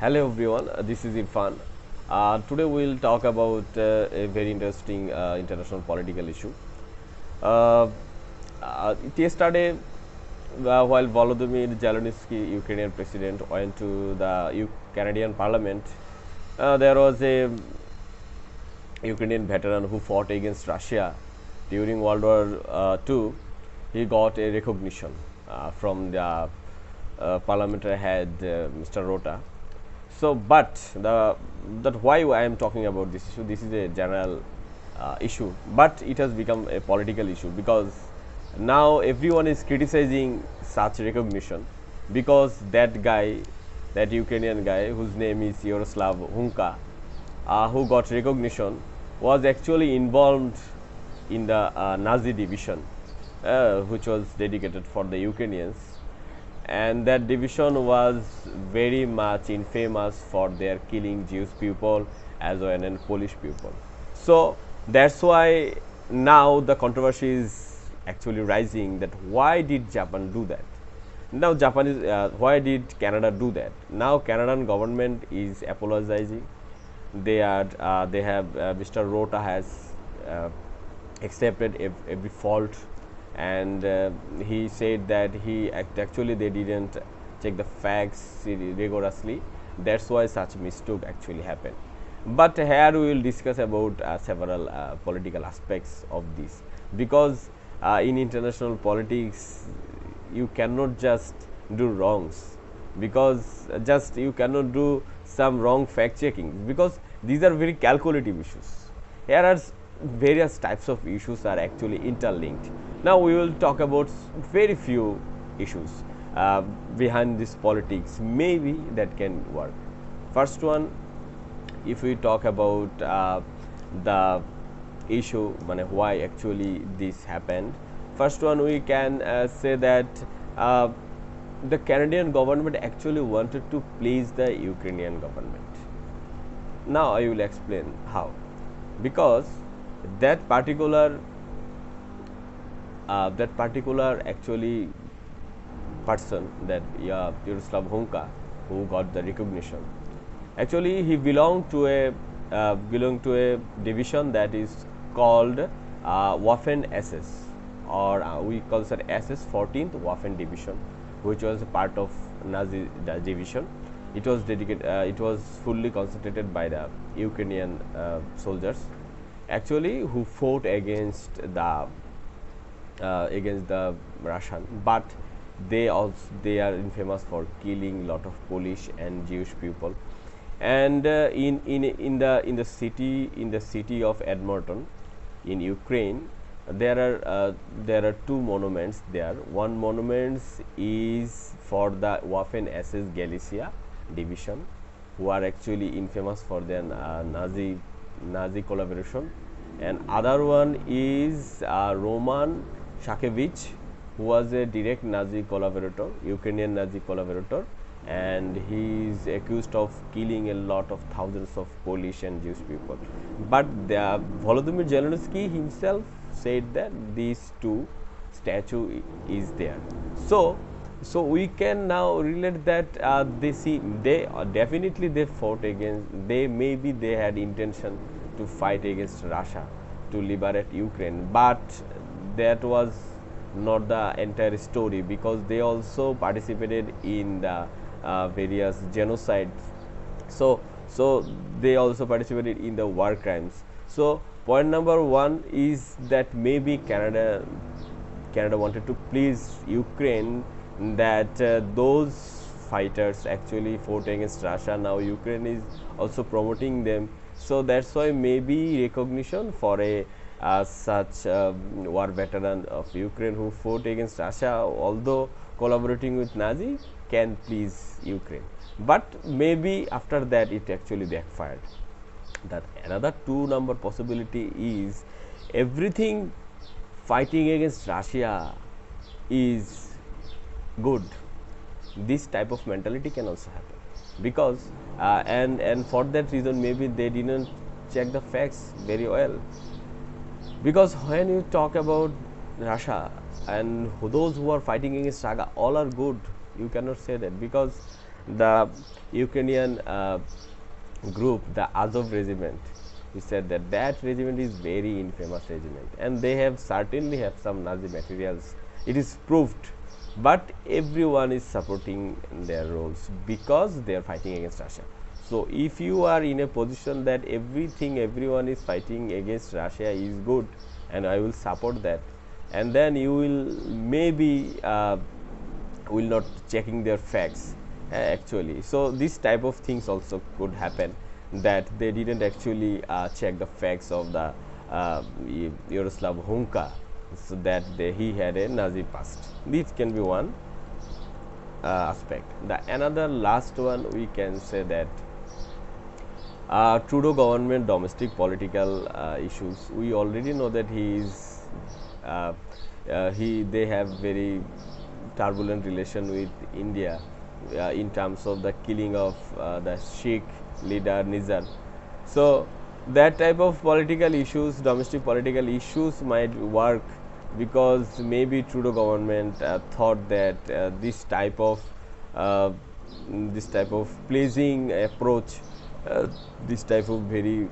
Hello everyone, this is Irfan. Today we will talk about a very interesting international political issue. Uh, Yesterday, while Volodymyr Zelensky, Ukrainian president, went to the Canadian Parliament, there was a Ukrainian veteran who fought against Russia during World War II. He got a recognition from the parliamentary head, Mr. Rota. So, but that why I am talking about this issue. This is a general issue, but it has become a political issue because now everyone is criticizing such recognition because that guy, that Ukrainian guy whose name is Yarosalv Hunka, who got recognition, was actually involved in the Nazi division, which was dedicated for the Ukrainians, and that division was very much infamous for their killing Jewish people as well as Polish people. So that's why now the controversy is actually rising that why did Japan do that? Now Japan is why did Canada do that? Now Canadian government is apologizing. They have Mr. Rota has accepted every fault, and he said that actually they didn't check the facts rigorously. That's why such mistake actually happened. But here we will discuss about several political aspects of this, because in international politics you cannot just do wrongs, because just you cannot do some wrong fact checking, because these are very calculative issues. Here are various types of issues are actually interlinked. Now we will talk about very few issues behind this politics maybe that can work. First one, if we talk about the issue why actually this happened, first one we can say that the Canadian government actually wanted to please the Ukrainian government. Now I will explain how. Because that particular actually person, that Yarosalv Hunka, who got the recognition, actually he belonged to a division that is called Waffen SS, or we call it SS 14th Waffen division, which was a part of Nazi division. It was dedicated. It was fully concentrated by the Ukrainian soldiers, actually, who fought against the Russian. But they are infamous for killing lot of Polish and Jewish people. And in the city of Edmonton, in Ukraine, there are two monuments there. One monument is for the Waffen SS Galacia division, who are actually infamous for their Nazi collaboration, and other one is Roman Shakevich, who was a direct Nazi collaborator, Ukrainian Nazi collaborator, and he is accused of killing a lot of thousands of Polish and Jewish people. But Volodymyr Zelensky himself said that these two statue is there. So we can now relate that they definitely they fought against, maybe they had intention to fight against Russia to liberate Ukraine, but that was not the entire story, because they also participated in the various genocides. So they also participated in the war crimes. So point number one is that maybe Canada wanted to please Ukraine, that those fighters actually fought against Russia. Now Ukraine is also promoting them, so that's why maybe recognition for a such war veteran of Ukraine who fought against Russia, although collaborating with Nazi, can please Ukraine. But maybe after that it actually backfired. That another two-number possibility is everything fighting against Russia is good. This type of mentality can also happen, because and for that reason maybe they didn't check the facts very well, because when you talk about Russia and those who are fighting against Saga, all are good. You cannot say that, because the Ukrainian group, the Azov regiment, he said that that regiment is very infamous regiment, and they have certainly have some Nazi materials. It is proved, but everyone is supporting their roles because they are fighting against Russia. So if you are in a position that everyone is fighting against Russia is good, and I will support that, and then you will maybe will not checking their facts actually. So this type of things also could happen, that they didn't actually check the facts of the Yarosalv Hunka, so that he had a Nazi past. This can be one aspect. The another last one, we can say that Trudeau government domestic political issues. We already know that they have very turbulent relation with India in terms of the killing of the Sikh leader Nizar. So that type of political issues, domestic political issues, might work because maybe Trudeau government thought that uh, this type of pleasing approach, this type of very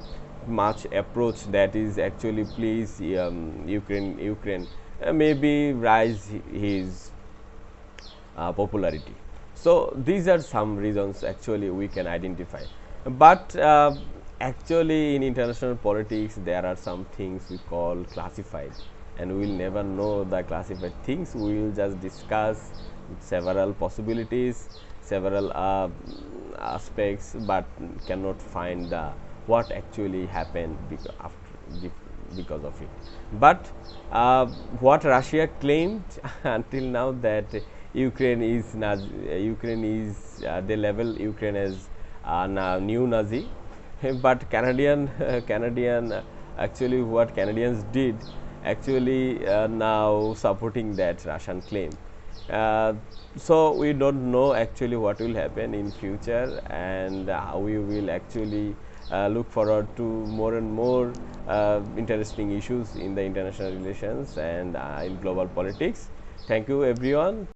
much approach that is actually please Ukraine maybe rise his popularity. So these are some reasons actually we can identify, but actually in international politics there are some things we call classified, and we will never know the classified things. We will just discuss several possibilities, several aspects, but cannot find the what actually happened because of it. But what Russia claimed until now, that Ukraine is they label Ukraine as new Nazi, but Canadian actually what Canadians did actually now supporting that Russian claim. So we don't know actually what will happen in future, and we will actually look forward to more and more interesting issues in the international relations and in global politics. Thank you everyone.